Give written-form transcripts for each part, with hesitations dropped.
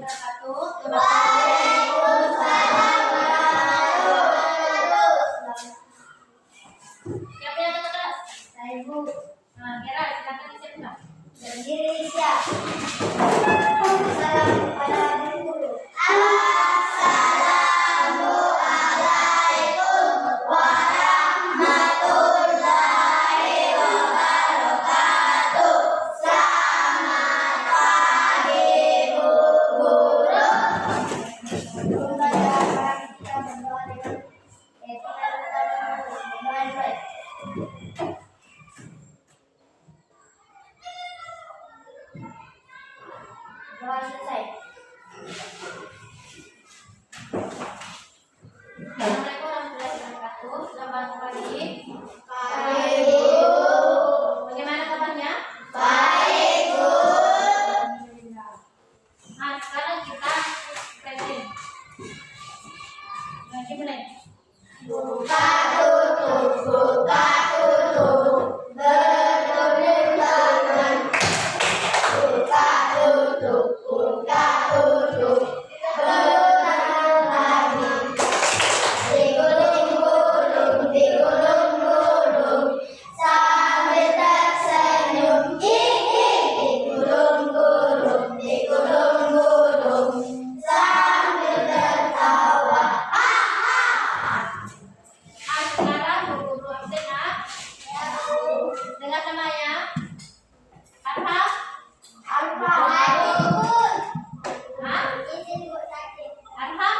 Siapa yang kata keras? Saya, Bu. Nah, Kira, silakan disiapkan. Berdiri siap. Salam kepada guru. Assalamualaikum warahmatullahi wabarakatuh. Selamat pagi, Bu Guru. Doa selesai. Assalamualaikum warahmatullahi wabarakatuh. Selamat pagi. Pagi, Bu. Bagaimana kabarnya? Baik, Bu. Nah, sekarang kita present. Nanti mulai. Buka tutup, bertulis tangan. Buka tutup, berulang lagi. Digulung-gulung, sambil tersenyum. Digulung-gulung, sambil tertawa. Sekarang guru absen ya. Dengar namanya. Arham. Hah? Arham.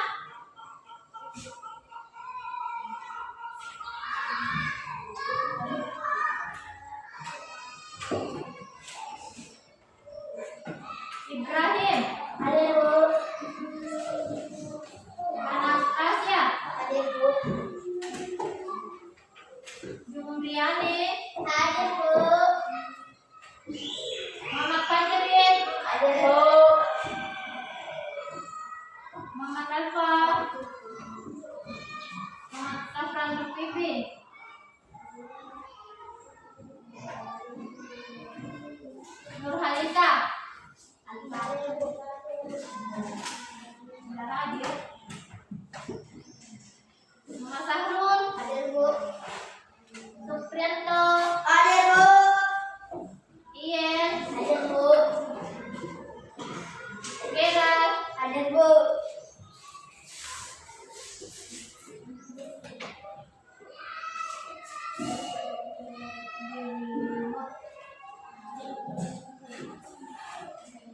Ibrahim. Anastasia. Jumriani. Muhammad Fajrin. Muhammad Alfa. Muhammad Safran Pipi. Nur Halisa. Saudara hadir. Muhammad Sahrul. Supriyanto. Ian. Gerald.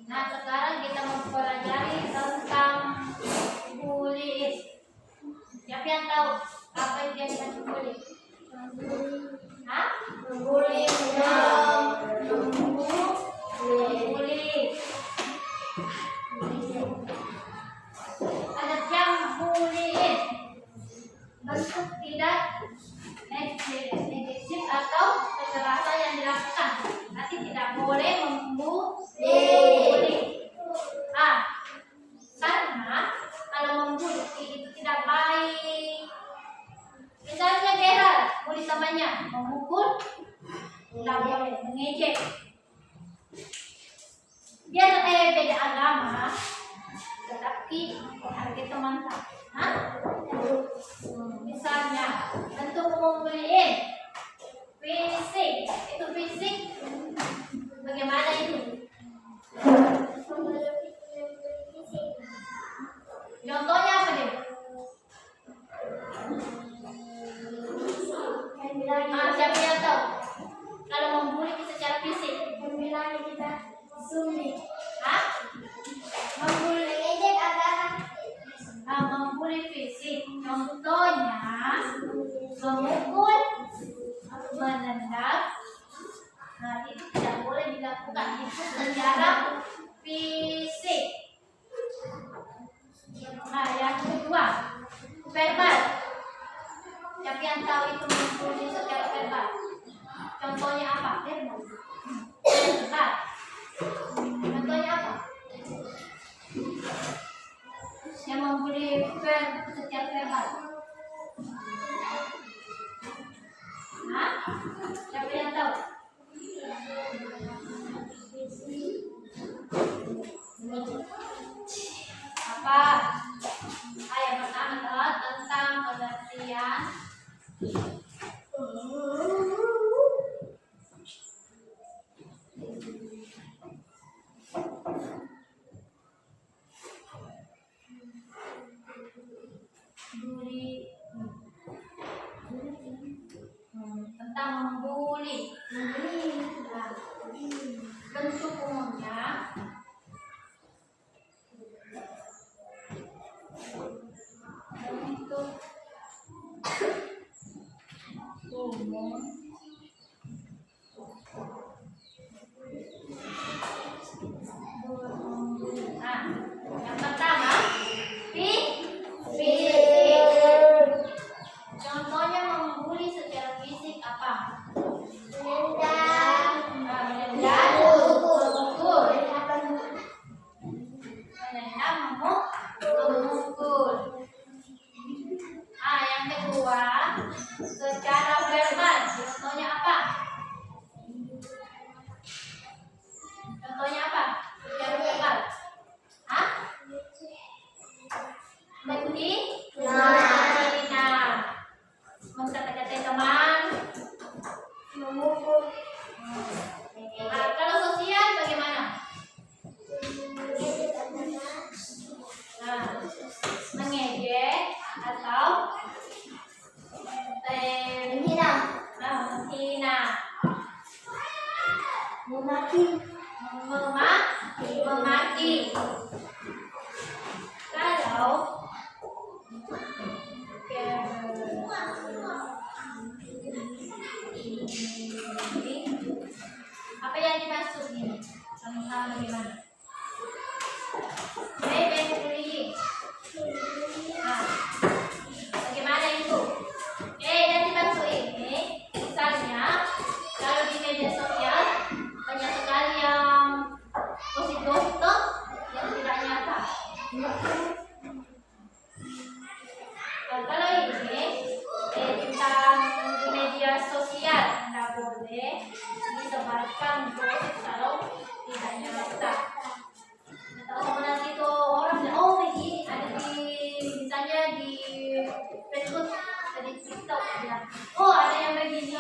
Nah, sekarang kita mempelajari tentang bullying. Siapa yang tahu apa yang dia dengan bullying? Hah? Bullying. Ada yang bullying bentuk tidak negatif atau kekerasan yang dilakukan. Nanti tidak boleh membuli. Karena kalau membuli itu tidak baik. Misalnya Gerald, bully temannya, memukul, tidak boleh, mengejek. Biar beda agama, tetapi menghargai teman. Misalnya bentuk membuli fisik, itu fisik bagaimana itu? Contohnya apa deh? Siapa yang tahu? Kalau membuli secara fisik, membuli fisik, contohnya memukul, menendang. Nah, itu tidak boleh dilakukan. Itu secara fisik. Nah, yang kedua, verbal. Siapa yang tahu itu membuli secara verbal? Contohnya apa? Verbal. Contohnya apa? Yang membuli secara verbal. Siapa yang tahu? apa? Yang pertama adalah tentang pengertian bully. Tentang membuli. Nah, bentuk umumnya bentuk umum nah, yang pertama fisik. Contohnya membuli secara fisik apa? Menendang, memukul. Menendang, memukul. Yang kedua, secara verbal. Contohnya apa? Contohnya apa? Secara verbal. Menghina. Mengkata-katai teman. Memukul. Kalau sosial bagaimana? Mengejek atau Menghina. menghina. Memaki. Memaki. Kalau apa yang dimaksud ini? Sama-sama bagaimana? Bullying. Bagaimana itu? Yang dimaksud ini, misalnya kalau di media sosial banyak sekali yang gosip-gosip yang tidak nyata. Kalau ini tentang di media sosial tidak boleh disebarkan gosip kalau tidak nyata. Atau sama nanti itu orang bilang, oh begini ada di misalnya di Facebook, di TikTok bilang, oh ada yang begini.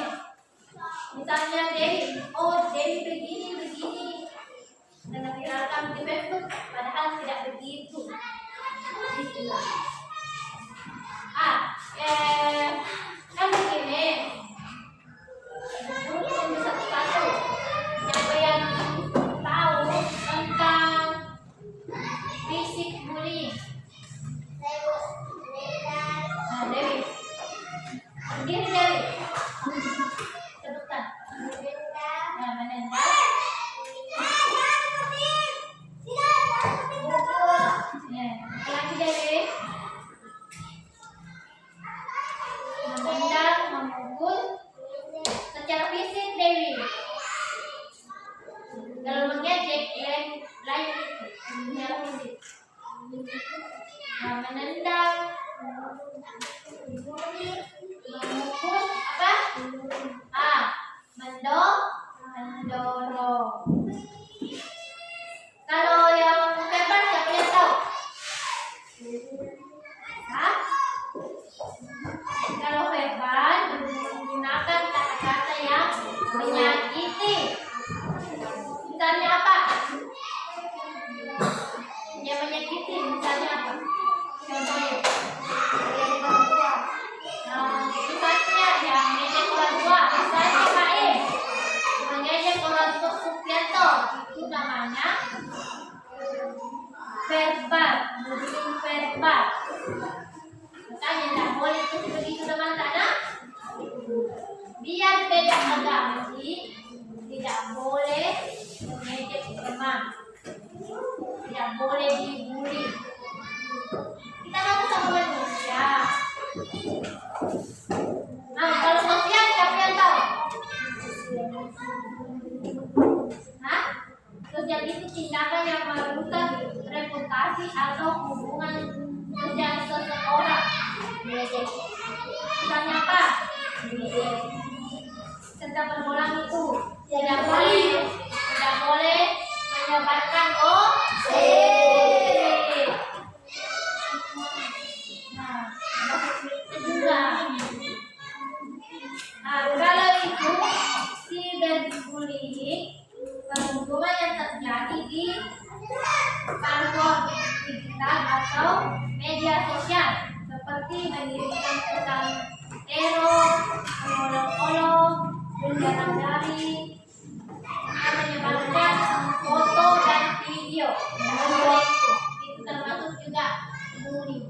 Misalnya Dewi, oh Dewi begini dengan viralkan di Facebook, padahal tidak begitu. Kan begini. Untuk satu-satu. Siapa yang tahu tentang fisik bullying? Dewi. Sendiri Dewi. Sebutkan. Menendang. Lagi Dewi. Menendang, memukul. Secara fisik Dewi. Kalau mengejek lain itu secara fisik. Menendang, memukul apa? Mendorong. Kalau yang verbal siapa yang tahu? Kalau verbal menggunakan kata-kata yang menyakiti. Misalnya apa? Yang menyakiti misalnya apa? Contohnya. Misalnya yang mengejek orang tua, misalnya Pak E. Mengejek orang tua Supianto, itu namanya verbal, bullying verbal. Makanya tidak boleh begitu teman-teman. Biar beda agama tidak boleh mengejek teman, tidak boleh dibully. Kita kan sama manusia. Kalau sosial siapa yang tahu? Sosial itu tindakan yang merusak reputasi atau hubungan sosial seseorang. Misalnya apa? Tentang pergaulan itu tidak boleh menyebarkan gosip. atau media sosial seperti mengirimkan pesan teror, mengolok-olok, berjalan daring, dan menyebarkan foto dan video. Itu termasuk juga membuli.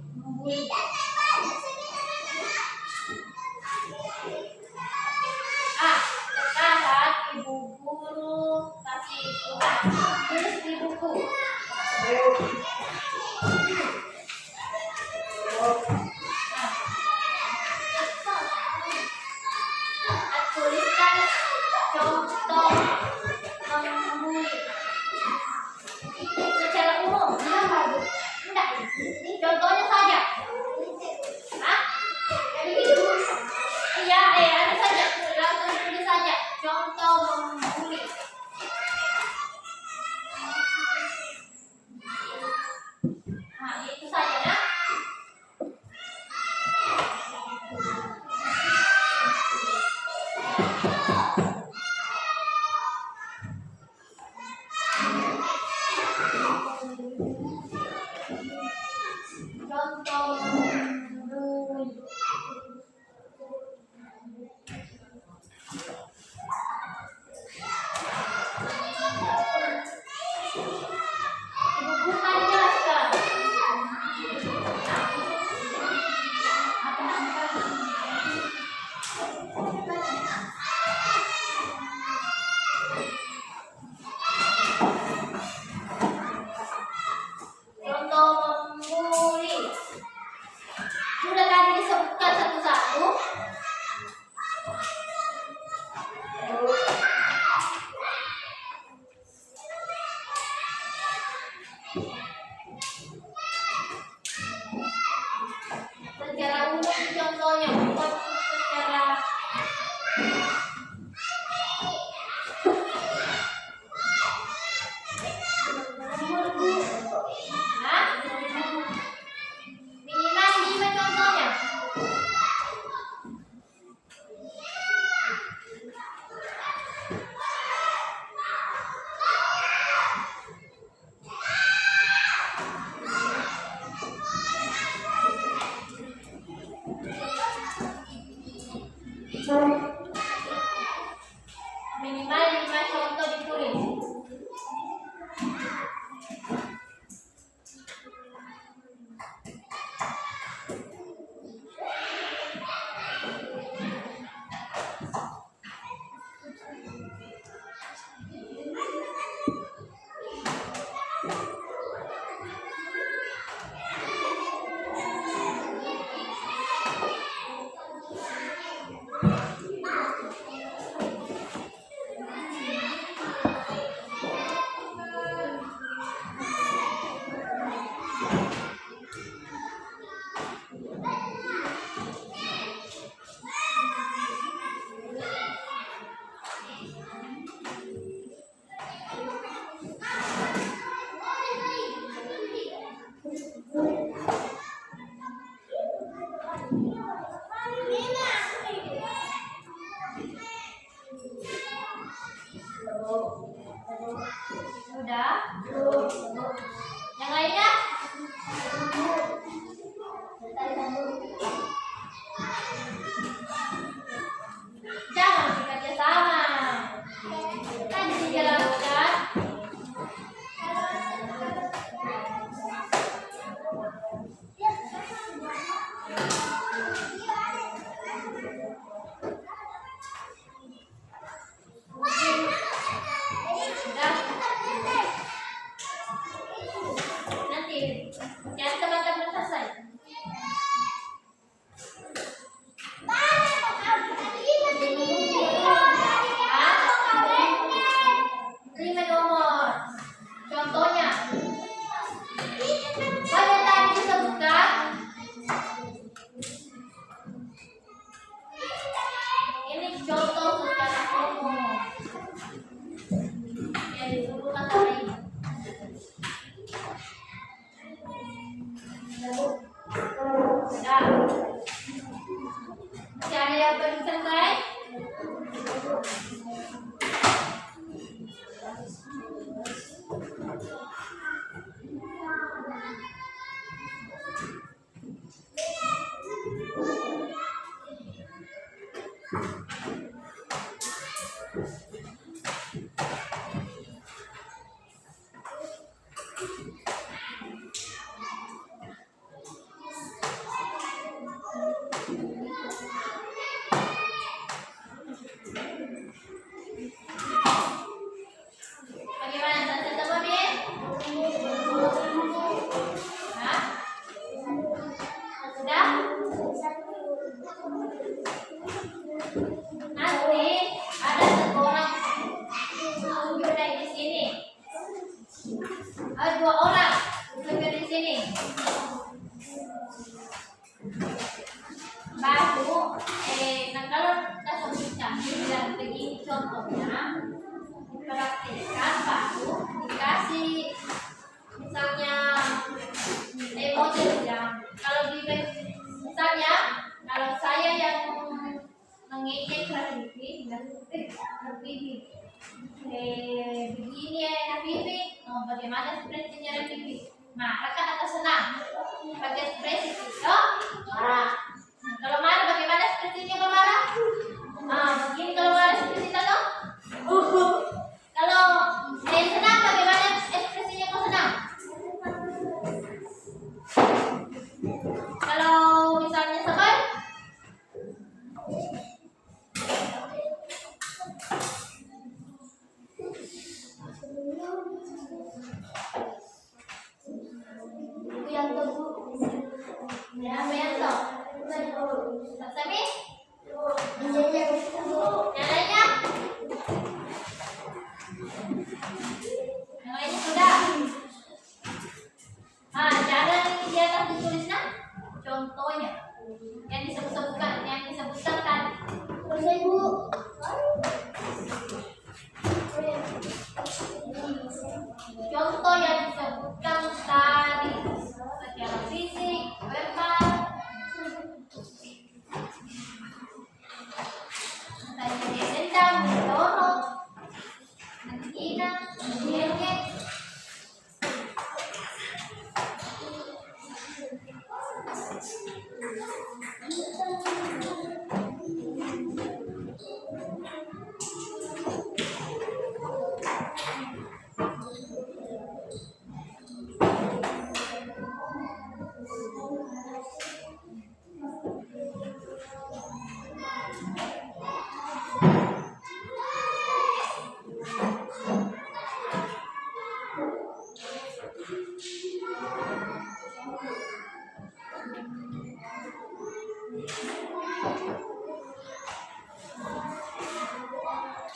Sekarang ibu guru kasih tugas tulis di buku. Tuliskan contoh membuli secara umum. Enggak. Contohnya saja. Hah? Iya, ada saja. Langsung tulis saja. Contoh membuli. Nah, Baru, nah kalau kita sebutkan dan begini contohnya, praktekkan baru dikasih misalnya emoji ya. Kalau di misalnya kalau saya yang mengejek Habibie dan Habibie begini ya Habibie, bagaimana ekspresinya Habibie? Marah kan atau senang? Pakai ekspresi itu marah. Nah, kalau marah bagaimana ekspresinya kalau marah? Nah, begini kalau marah ekspresinya tuh. Kalau senang bagaimana ekspresinya kau senang? Kalau misalnya sabar? Yang tebu. Ya, Bianto. Tak Sami? Yang lainnya? Yang lainnya sudah. Cara di atas ditulisnya contohnya yang disebutkan tadi. Terus Ibu. Contoh yang disebutkan tadi secara fisik, verbal, tadi dia dendam, mendorong, menghina, mengejek.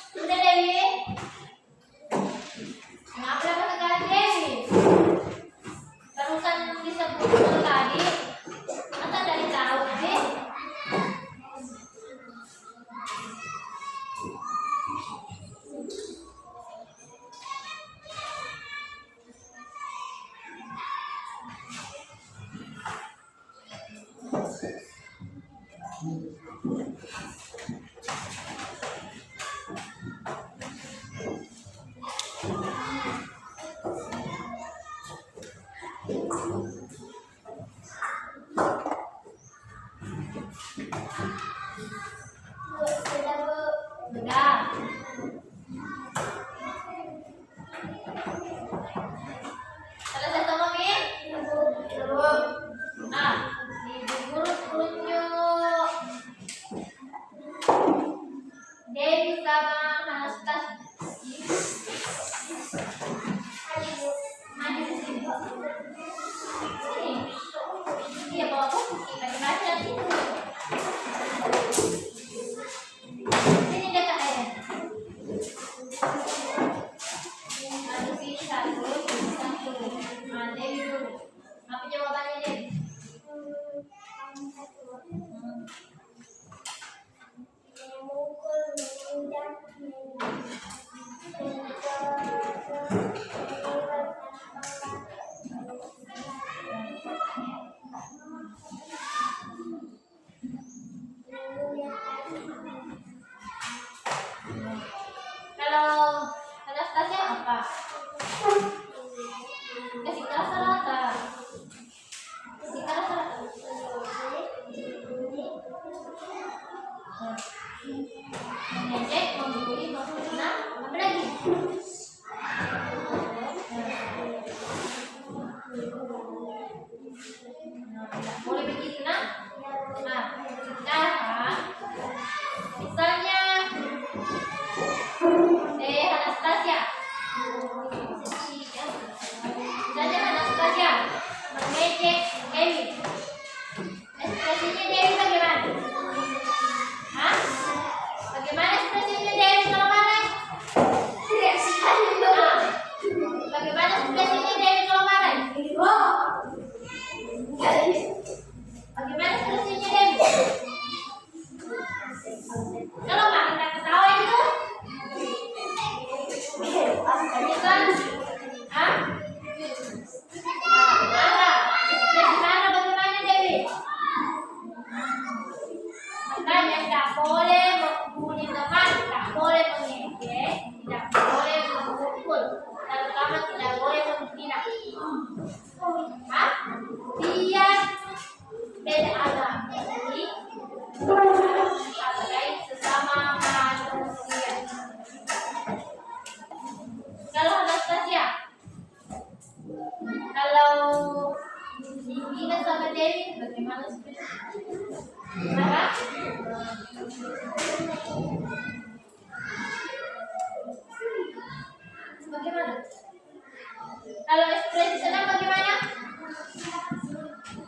Sudah Dewi? Kenapa dapat sekali Dewi? Barusan disebutkan tadi, masa dari tahu Dewi? Bagaimana sih? Marah? Bagaimana? Kalau ekspresi senang bagaimana?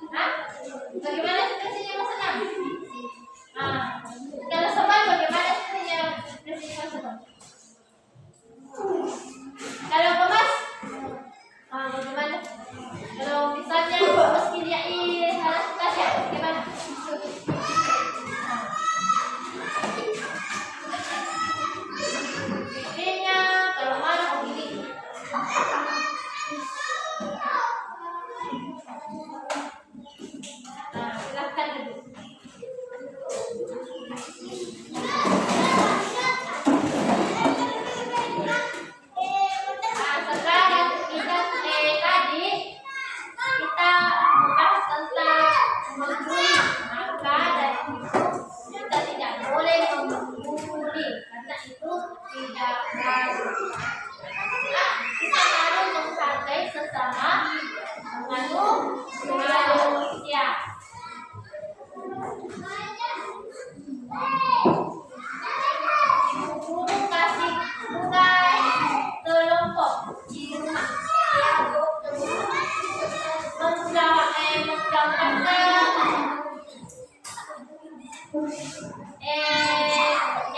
Hah? Bagaimana ekspresinya senang? Ah, kalau sopan bagaimana ekspresinya sopan? Kalau kemas, bagaimana? Kalau misalnya meski dia harus kasih, bagaimana? Bibirnya kalau marah begini. Silahkan dulu. Sekarang kita tadi kita bahas tentang membuli, maka dari itu kita tidak boleh membuli karena itu tidak baik. Kita harus menghargai sesama manusia. Guru kasih tugas kelompok di rumah.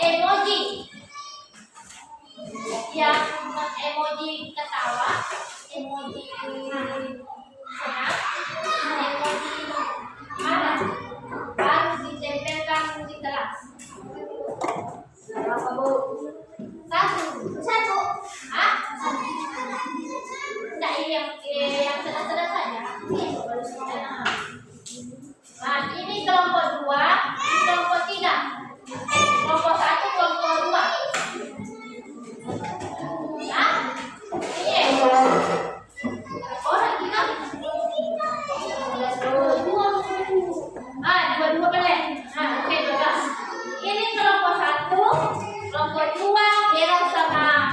Emoji yang emoji ketawa, emoji senang, emoji marah harus ditempelkan di kelas. Berapa bu? Satu. Hah? Tidak, ini yang sedang-sedang saja. Nah, ini kelompok 2, ini kelompok 3. Kelompok 1, kelompok 2. Ya? Ini orang kita. Dua boleh. Oke, 12. Ini kelompok 1, kelompok 2, Bero sama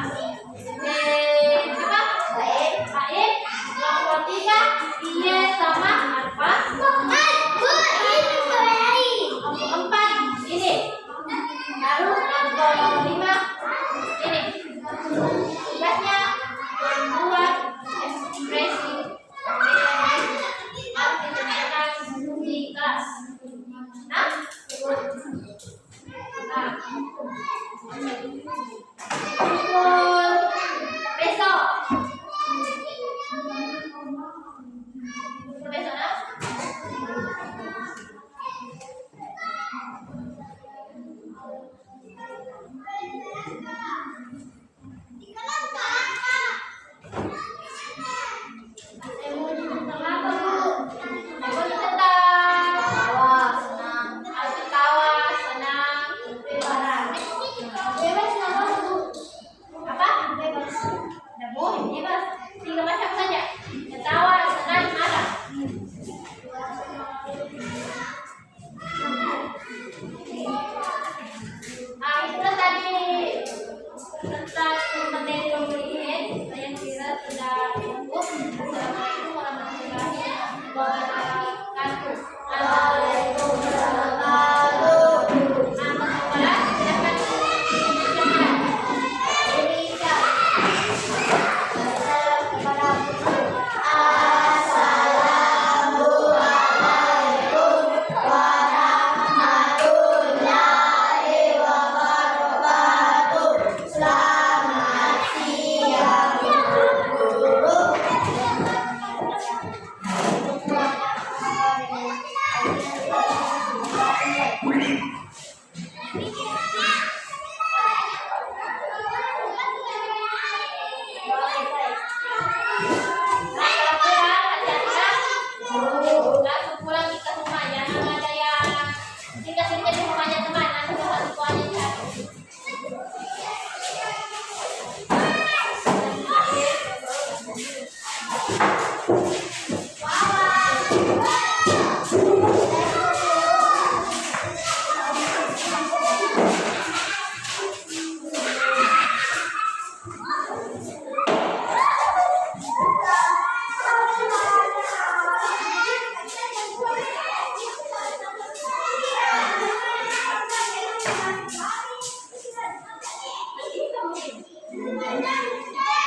Baik. Kelompok 3, Iye sama Arfa. Kelompok 4, ini. Lalu kelompok 5, ini. Tugasnya membuat ekspresi harus ditentukan di kelas. Besok. Tiga macam saja. Ketawa, senang, marah. Itu tadi tentang materi pemilihan. Saya kira sudah cukup. Assalamualaikum warahmatullahi wabarakatuh. Thank you.